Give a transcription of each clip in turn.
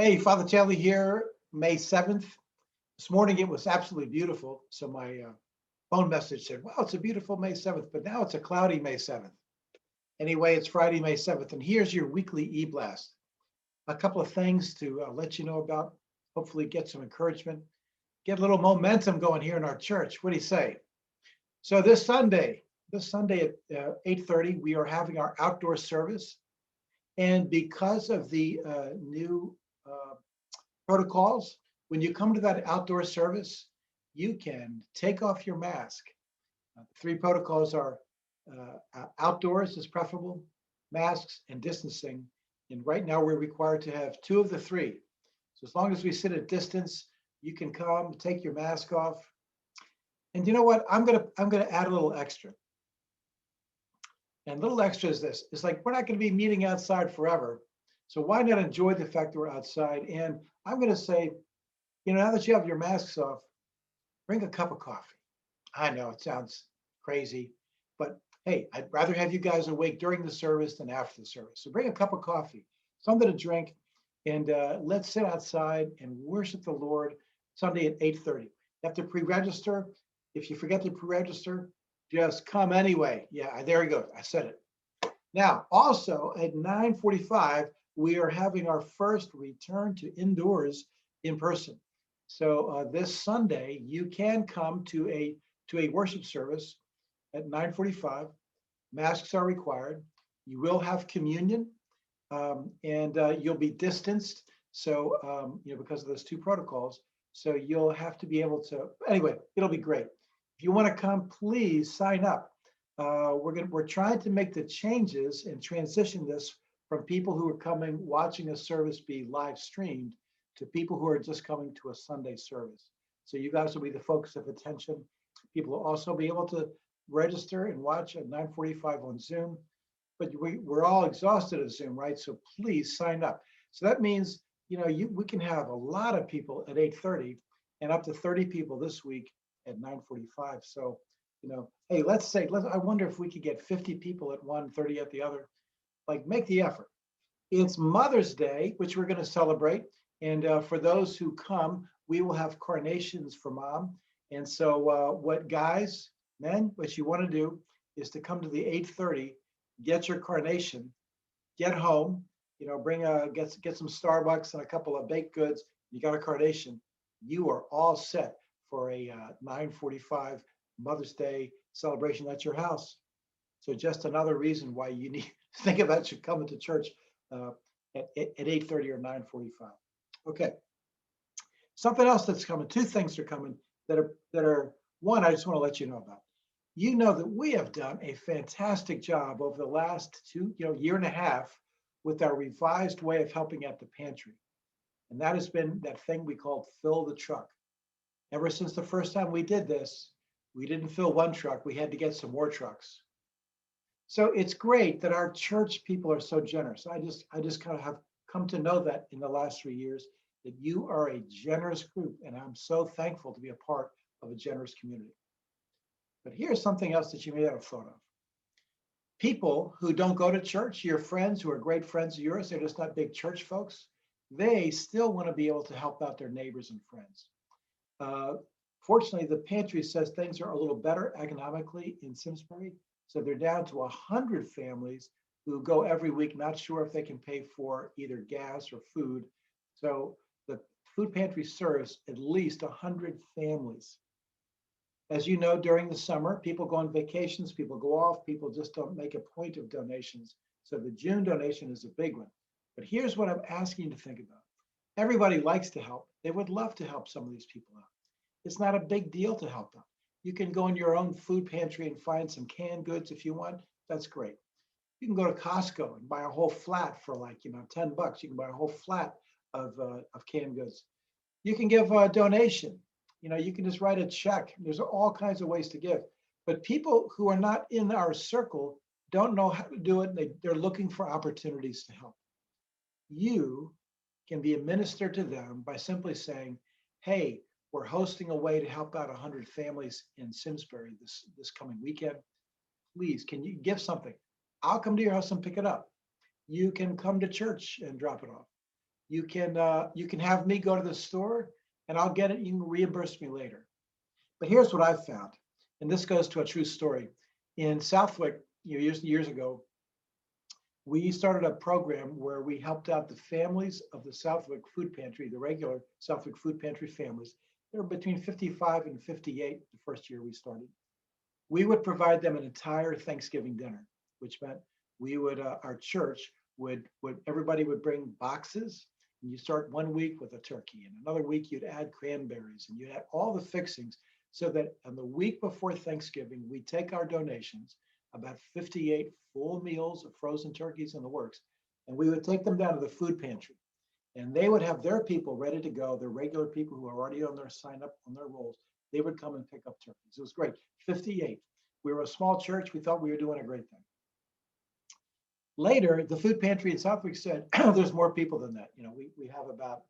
Hey, Father Taylor here, May 7th. This morning it was absolutely beautiful. So my phone message said, wow, it's a beautiful May 7th, but now it's a cloudy May 7th. Anyway, it's Friday, May 7th, and here's your weekly eBlast. A couple of things to let you know about, hopefully get some encouragement, get a little momentum going here in our church. What do you say? So this Sunday at 8:30, we are having our outdoor service. And because of the new protocols, when you come to that outdoor service, you can take off your mask. The three protocols are outdoors is preferable, masks, and distancing. And right now, we're required to have two of the three. So as long as we sit at distance, you can come, take your mask off. And you know what? I'm gonna add a little extra. And a little extra is this: it's like we're not going to be meeting outside forever. So why not enjoy the fact that we're outside? And I'm going to say, now that you have your masks off, bring a cup of coffee. I know it sounds crazy, but hey, I'd rather have you guys awake during the service than after the service. So bring a cup of coffee, something to drink, and let's sit outside and worship the Lord Sunday at 8:30. You have to pre-register. If you forget to pre-register, just come anyway. Yeah, there you go. I said it. Now, also at 9:45, we are having our first return to indoors in person. So this Sunday, you can come to a worship service at 9:45. Masks are required. You will have communion, and you'll be distanced. So because of those two protocols, so you'll have to be able to. Anyway, it'll be great. If you want to come, please sign up. We're trying to make the changes and transition this from people who are coming watching a service be live streamed to people who are just coming to a Sunday service. So you guys will be the focus of attention. People will also be able to register and watch at 9:45 on Zoom. But we're all exhausted at Zoom, right? So please sign up. So that means we can have a lot of people at 8:30 and up to 30 people this week at 9:45. So hey, I wonder if we could get 50 people at one, 30 at the other. Like, make the effort. It's Mother's Day, which we're going to celebrate. And for those who come, we will have carnations for Mom. And so, men, what you want to do is to come to the 8:30, get your carnation, get home, get some Starbucks and a couple of baked goods. You got a carnation. You are all set for a 9:45 Mother's Day celebration at your house. So just another reason why you need to think about you coming to church at 8:30 or 9:45. Okay. Something else that's coming. Two things are coming that are one. I just want to let you know about. You know that we have done a fantastic job over the last year and a half with our revised way of helping at the pantry, and that has been that thing we called fill the truck. Ever since the first time we did this, we didn't fill one truck, we had to get some more trucks. So it's great that our church people are so generous. I just kind of have come to know that in the last 3 years, that you are a generous group, and I'm so thankful to be a part of a generous community. But here's something else that you may not have thought of. People who don't go to church, your friends who are great friends of yours, they're just not big church folks, they still want to be able to help out their neighbors and friends. Fortunately, the pantry says things are a little better economically in Simsbury. So they're down to 100 families who go every week, not sure if they can pay for either gas or food. So the food pantry serves at least 100 families. As you know, during the summer, people go on vacations, people go off, people just don't make a point of donations. So the June donation is a big one. But here's what I'm asking you to think about. Everybody likes to help. They would love to help some of these people out. It's not a big deal to help them. You can go in your own food pantry and find some canned goods if you want. That's great. You can go to Costco and buy a whole flat for like, $10. You can buy a whole flat of canned goods. You can give a donation. You can just write a check. There's all kinds of ways to give. But people who are not in our circle don't know how to do it. They're looking for opportunities to help. You can be a minister to them by simply saying, hey, we're hosting a way to help out 100 families in Simsbury this coming weekend. Please, can you give something? I'll come to your house and pick it up. You can come to church and drop it off. you can have me go to the store and I'll get it. You can reimburse me later. But here's what I've found, and this goes to a true story. In Southwick, years ago, we started a program where we helped out the families of the Southwick Food Pantry, the regular Southwick Food Pantry families. They were between 55 and 58 the first year we started. We would provide them an entire Thanksgiving dinner, which meant we would, our church would everybody would bring boxes. And you start one week with a turkey, and another week you'd add cranberries, and you'd add all the fixings, so that on the week before Thanksgiving, we take our donations, about 58 full meals of frozen turkeys in the works, and we would take them down to the food pantry. And they would have their people ready to go, their regular people who are already on their sign up on their rolls. They would come and pick up turkeys. It was great. 58. We were a small church. We thought we were doing a great thing. Later, the food pantry in Southwick said, there's more people than that. We have about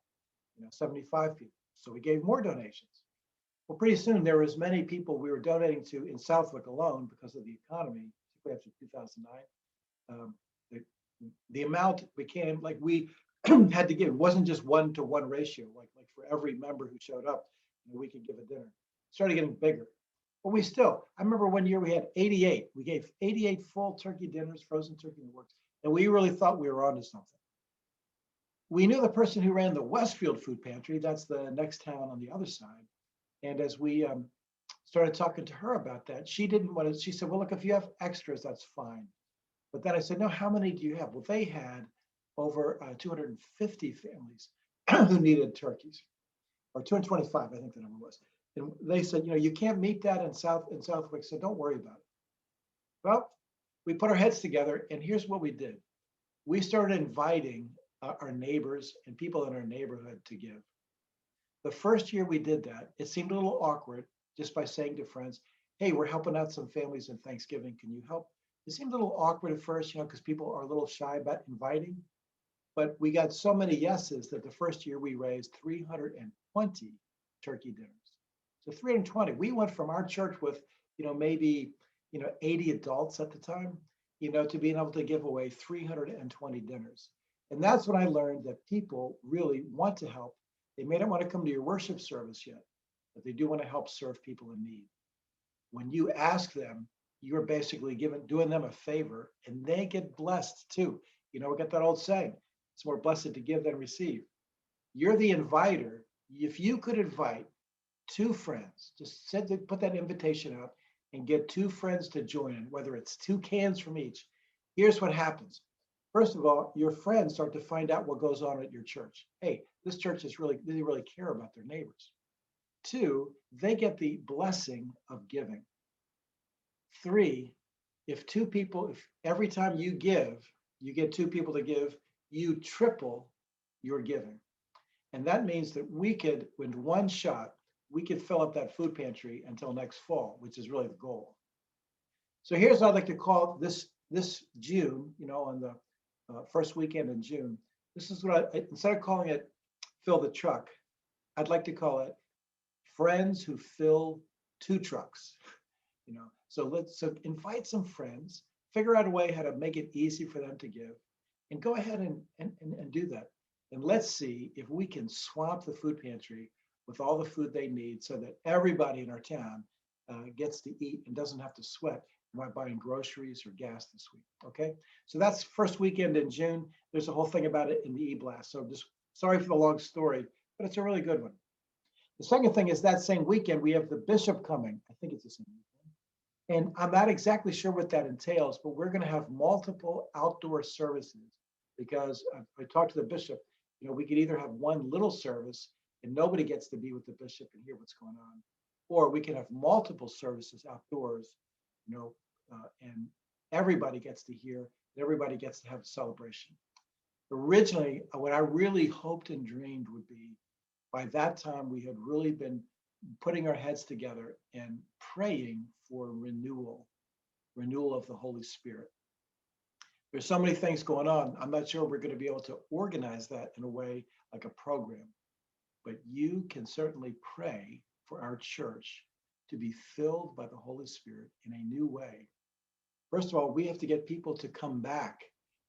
75 people. So we gave more donations. Well, pretty soon there were as many people we were donating to in Southwick alone because of the economy, particularly after 2009. The amount became like we had to give. It wasn't just 1-to-1 ratio, like for every member who showed up, we could give a dinner. It started getting bigger. But I remember one year we had 88. We gave 88 full turkey dinners, frozen turkey in the works, and we really thought we were onto something. We knew the person who ran the Westfield Food Pantry. That's the next town on the other side. And as we started talking to her about that, she didn't want to. She said, "Well, look, if you have extras, that's fine." But then I said, "No, how many do you have?" Well, they had over 250 families who needed turkeys, or 225, I think the number was. And they said, you can't meet that in Southwick, so don't worry about it. Well, we put our heads together, and here's what we did. We started inviting our neighbors and people in our neighborhood to give. The first year we did that, it seemed a little awkward just by saying to friends, "Hey, we're helping out some families in Thanksgiving. Can you help?" It seemed a little awkward at first, because people are a little shy about inviting. But we got so many yeses that the first year we raised 320 turkey dinners. So 320. We went from our church with, maybe, 80 adults at the time, to being able to give away 320 dinners. And that's when I learned that people really want to help. They may not want to come to your worship service yet, but they do want to help serve people in need. When you ask them, you're basically doing them a favor, and they get blessed too. We got that old saying, it's more blessed to give than receive. You're the inviter. If you could invite 2 friends, just put that invitation out and get 2 friends to join in, whether it's 2 cans from each. Here's what happens. First of all, your friends start to find out what goes on at your church. Hey, this church they really care about their neighbors. 2, they get the blessing of giving. 3, if every time you give, you get 2 people to give, you triple your giving. And that means that we could, with one shot, we could fill up that food pantry until next fall, which is really the goal. So here's what I'd like to call this June, on the first weekend in June. This is what instead of calling it fill the truck, I'd like to call it friends who fill 2 trucks. So invite some friends, figure out a way how to make it easy for them to give, and go ahead and do that. And let's see if we can swamp the food pantry with all the food they need, so that everybody in our town gets to eat and doesn't have to sweat by buying groceries or gas this week. Okay, so that's first weekend in June. There's a whole thing about it in the eBlast. So just sorry for the long story, but it's a really good one. The second thing is that same weekend we have the bishop coming. I think it's the same weekend. And I'm not exactly sure what that entails, but we're going to have multiple outdoor services, because I talked to the bishop. We could either have one little service and nobody gets to be with the bishop and hear what's going on, or we can have multiple services outdoors, and everybody gets to hear, and everybody gets to have a celebration. Originally, what I really hoped and dreamed would be, by that time, we had really been putting our heads together and praying for renewal of the Holy Spirit. There's so many things going on. I'm not sure we're going to be able to organize that in a way like a program, but you can certainly pray for our church to be filled by the Holy Spirit in a new way. First of all, we have to get people to come back.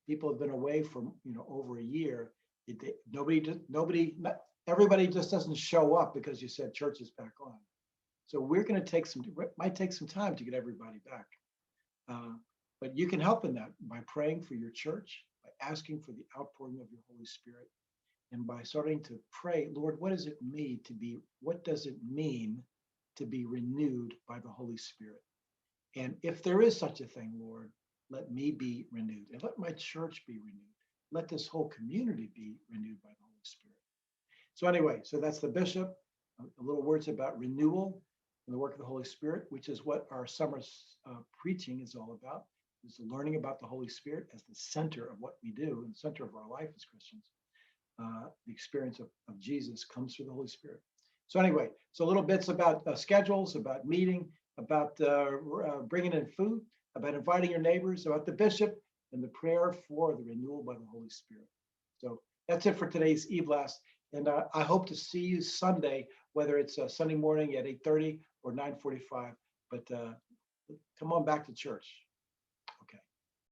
People have been away for over a year. Everybody just doesn't show up because you said church is back on. So we're going to might take some time to get everybody back. But you can help in that by praying for your church, by asking for the outpouring of your Holy Spirit, and by starting to pray, Lord, what does it mean to be renewed by the Holy Spirit? And if there is such a thing, Lord, let me be renewed and let my church be renewed. Let this whole community be renewed by the Holy Spirit. So anyway, so that's the bishop, a little words about renewal and the work of the Holy Spirit, which is what our summer preaching is all about, is learning about the Holy Spirit as the center of what we do and the center of our life as Christians. The experience of Jesus comes through the Holy Spirit. So anyway, so little bits about schedules, about meeting, about bringing in food, about inviting your neighbors, about the bishop, and the prayer for the renewal by the Holy Spirit. So that's it for today's eBlast. And I hope to see you Sunday, whether it's Sunday morning at 8:30 or 9:45. But come on back to church.